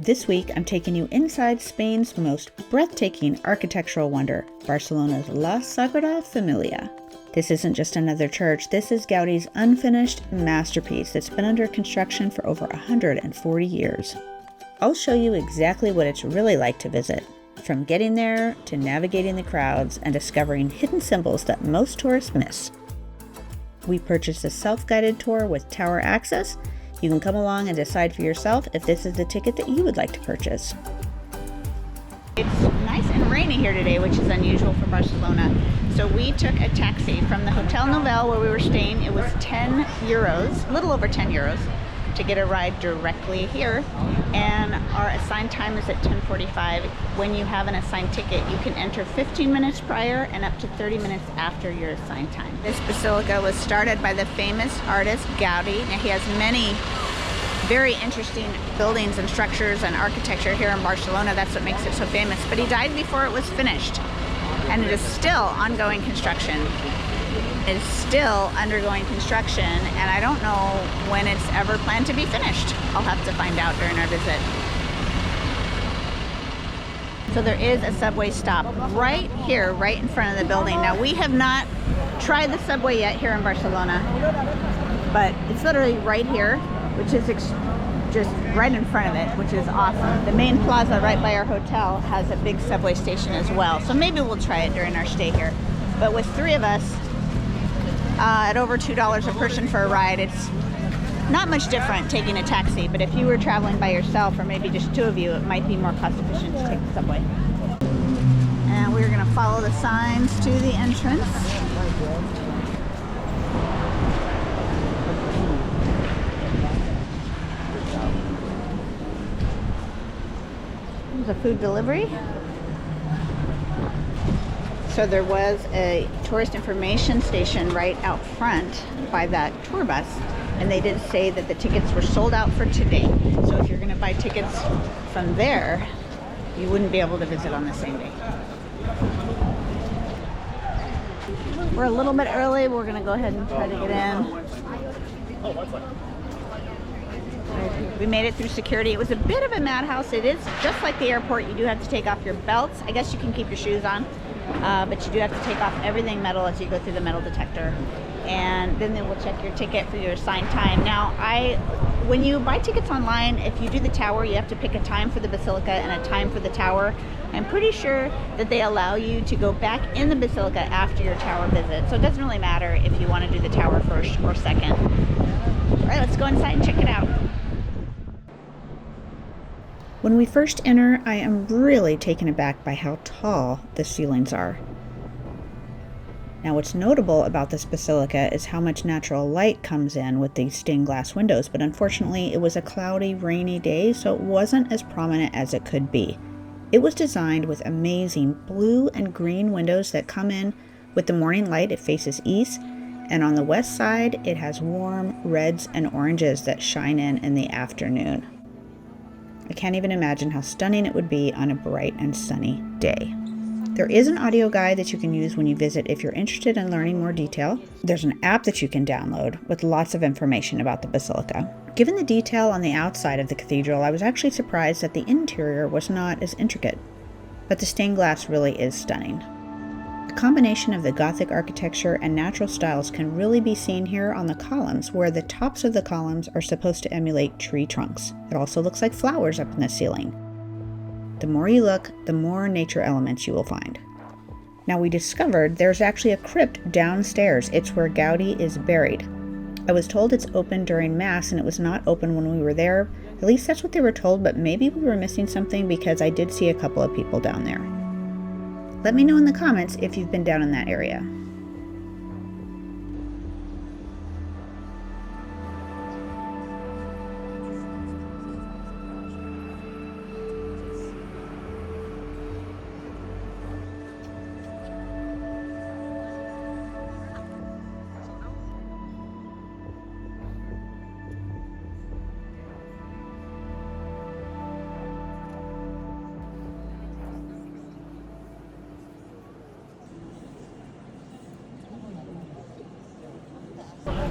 This week, I'm taking you inside Spain's most breathtaking architectural wonder, Barcelona's La Sagrada Familia. This isn't just another church, this is Gaudí's unfinished masterpiece that's been under construction for over 140 years. I'll show you exactly what it's really like to visit, from getting there to navigating the crowds and discovering hidden symbols that most tourists miss. We purchased a self-guided tour with tower access. You can come along and decide for yourself if this is the ticket that you would like to purchase. It's nice and rainy here today, which is unusual for Barcelona. So we took a taxi from the Hotel Nouvel where we were staying. It was 10 euros, a little over 10 euros, to get a ride directly here. And our assigned time is at 10:45. When you have an assigned ticket, you can enter 15 minutes prior and up to 30 minutes after your assigned time. This basilica was started by the famous artist Gaudí. Now, he has many very interesting buildings and structures and architecture here in Barcelona. That's what makes it so famous. But he died before it was finished, and it is still ongoing construction. It is still undergoing construction, and I don't know when it's ever planned to be finished. I'll have to find out during our visit. So there is a subway stop right here, right in front of the building. Now, we have not tried the subway yet here in Barcelona, but it's literally right here, which is just right in front of it, which is awesome. The main plaza right by our hotel has a big subway station as well, so maybe we'll try it during our stay here. But with three of us, at over $2 a person for a ride, it's not much different taking a taxi, but if you were traveling by yourself or maybe just two of you, it might be more cost efficient to take the subway. And we're going to follow the signs to the entrance. There's a food delivery. So there was a tourist information station right out front by that tour bus, and they did say that the tickets were sold out for today. So if you're going to buy tickets from there, you wouldn't be able to visit on the same day. We're a little bit early. We're going to go ahead and try to get in. We made it through security. It was a bit of a madhouse. It is just like the airport. You do have to take off your belts. I guess you can keep your shoes on. But you do have to take off everything metal as you go through the metal detector, and then they will check your ticket for your assigned time. Now, when you buy tickets online, if you do the tower, you have to pick a time for the basilica and a time for the tower. I'm pretty sure that they allow you to go back in the basilica after your tower visit, so it doesn't really matter if you want to do the tower first or second. All right, let's go inside and check it out. When we first enter, I am really taken aback by how tall the ceilings are. Now, what's notable about this basilica is how much natural light comes in with these stained glass windows, but unfortunately it was a cloudy, rainy day, so it wasn't as prominent as it could be. It was designed with amazing blue and green windows that come in with the morning light. It faces east, and on the west side it has warm reds and oranges that shine in the afternoon. I can't even imagine how stunning it would be on a bright and sunny day. There is an audio guide that you can use when you visit if you're interested in learning more detail. There's an app that you can download with lots of information about the basilica. Given the detail on the outside of the cathedral, I was actually surprised that the interior was not as intricate, but the stained glass really is stunning. The combination of the Gothic architecture and natural styles can really be seen here on the columns, where the tops of the columns are supposed to emulate tree trunks. It also looks like flowers up in the ceiling. The more you look, the more nature elements you will find. Now, we discovered there's actually a crypt downstairs. It's where Gaudí is buried. I was told it's open during Mass, and it was not open when we were there. At least that's what they were told, but maybe we were missing something because I did see a couple of people down there. Let me know in the comments if you've been down in that area.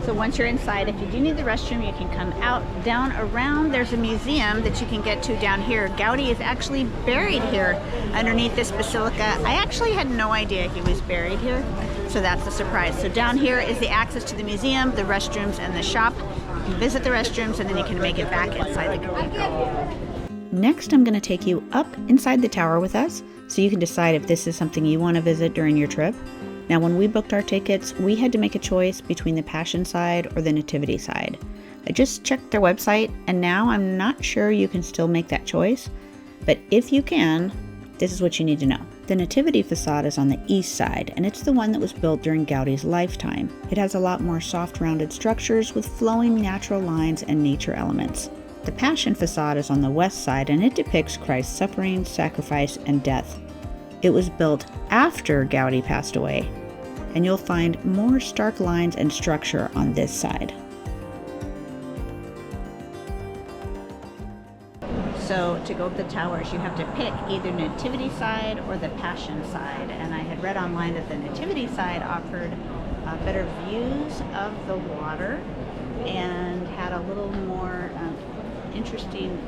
So once you're inside, if you do need the restroom, you can come out, down, around. There's a museum that you can get to down here. Gaudí is actually buried here underneath this basilica. I actually had no idea he was buried here, so that's a surprise. So down here is the access to the museum, the restrooms, and the shop. You can visit the restrooms, and then you can make it back inside the cathedral. Next, I'm going to take you up inside the tower with us, so you can decide if this is something you want to visit during your trip. Now, when we booked our tickets, we had to make a choice between the Passion side or the Nativity side. I just checked their website, and now I'm not sure you can still make that choice, but if you can, this is what you need to know. The Nativity facade is on the east side, and it's the one that was built during Gaudí's lifetime. It has a lot more soft, rounded structures with flowing natural lines and nature elements. The Passion facade is on the west side, and it depicts Christ's suffering, sacrifice, and death. It was built after Gaudí passed away, and you'll find more stark lines and structure on this side. So to go up the towers, you have to pick either Nativity side or the Passion side, and I had read online that the Nativity side offered better views of the water and had a little more interesting,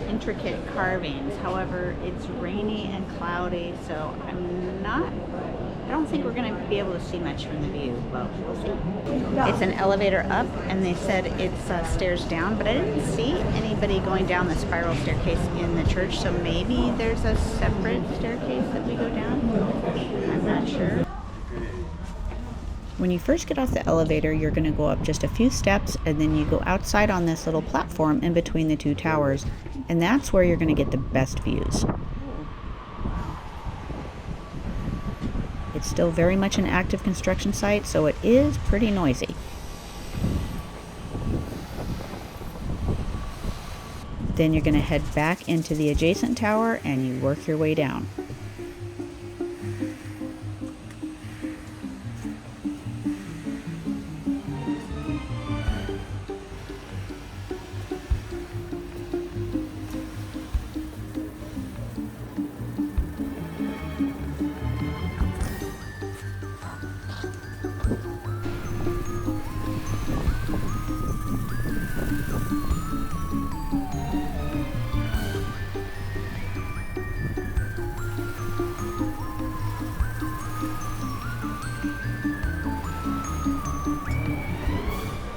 intricate carvings. However, it's rainy and cloudy, so I don't think we're going to be able to see much from the view, but we'll see. It's an elevator up, and they said it's stairs down, but I didn't see anybody going down the spiral staircase in the church, so maybe there's a separate staircase that we go down. I'm not sure. When you first get off the elevator, you're going to go up just a few steps, and then you go outside on this little platform in between the two towers, and that's where you're going to get the best views. It's still very much an active construction site, so it is pretty noisy. Then you're going to head back into the adjacent tower and you work your way down.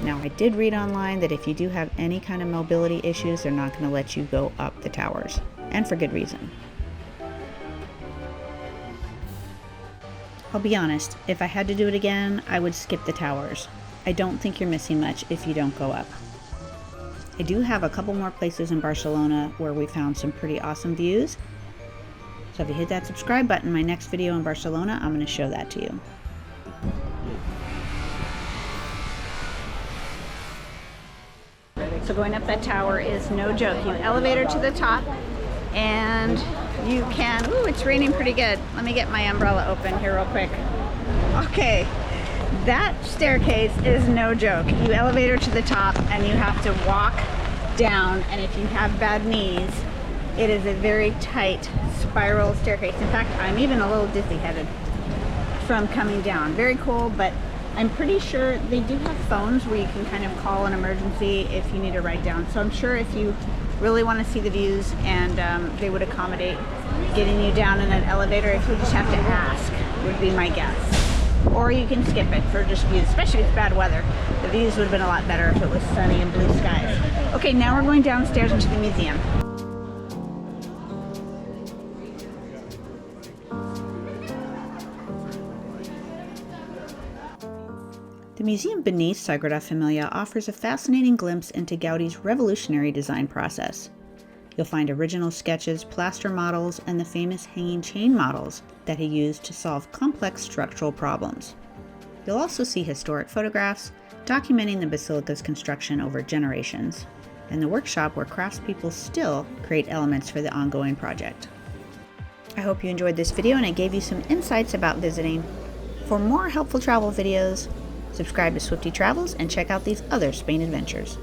Now, I did read online that if you do have any kind of mobility issues, they're not going to let you go up the towers, and for good reason. I'll be honest, if I had to do it again, I would skip the towers. I don't think you're missing much if you don't go up. I do have a couple more places in Barcelona where we found some pretty awesome views. So if you hit that subscribe button, my next video in Barcelona, I'm going to show that to you. So going up that tower is no joke. You elevator to the top and you can, ooh, it's raining pretty good. Let me get my umbrella open here real quick. Okay, that staircase is no joke. You elevator to the top and you have to walk down, and if you have bad knees, it is a very tight spiral staircase. In fact, I'm even a little dizzy-headed from coming down. Very cool, but I'm pretty sure they do have phones where you can kind of call an emergency if you need a ride down. So I'm sure if you really want to see the views, and they would accommodate getting you down in an elevator, if you just have to ask, would be my guess. Or you can skip it for just views, especially if it's bad weather. The views would have been a lot better if it was sunny and blue skies. Okay, now we're going downstairs into the museum. The museum beneath Sagrada Familia offers a fascinating glimpse into Gaudí's revolutionary design process. You'll find original sketches, plaster models, and the famous hanging chain models that he used to solve complex structural problems. You'll also see historic photographs documenting the basilica's construction over generations, and the workshop where craftspeople still create elements for the ongoing project. I hope you enjoyed this video and it gave you some insights about visiting. For more helpful travel videos, subscribe to Swifty Travels and check out these other Spain adventures.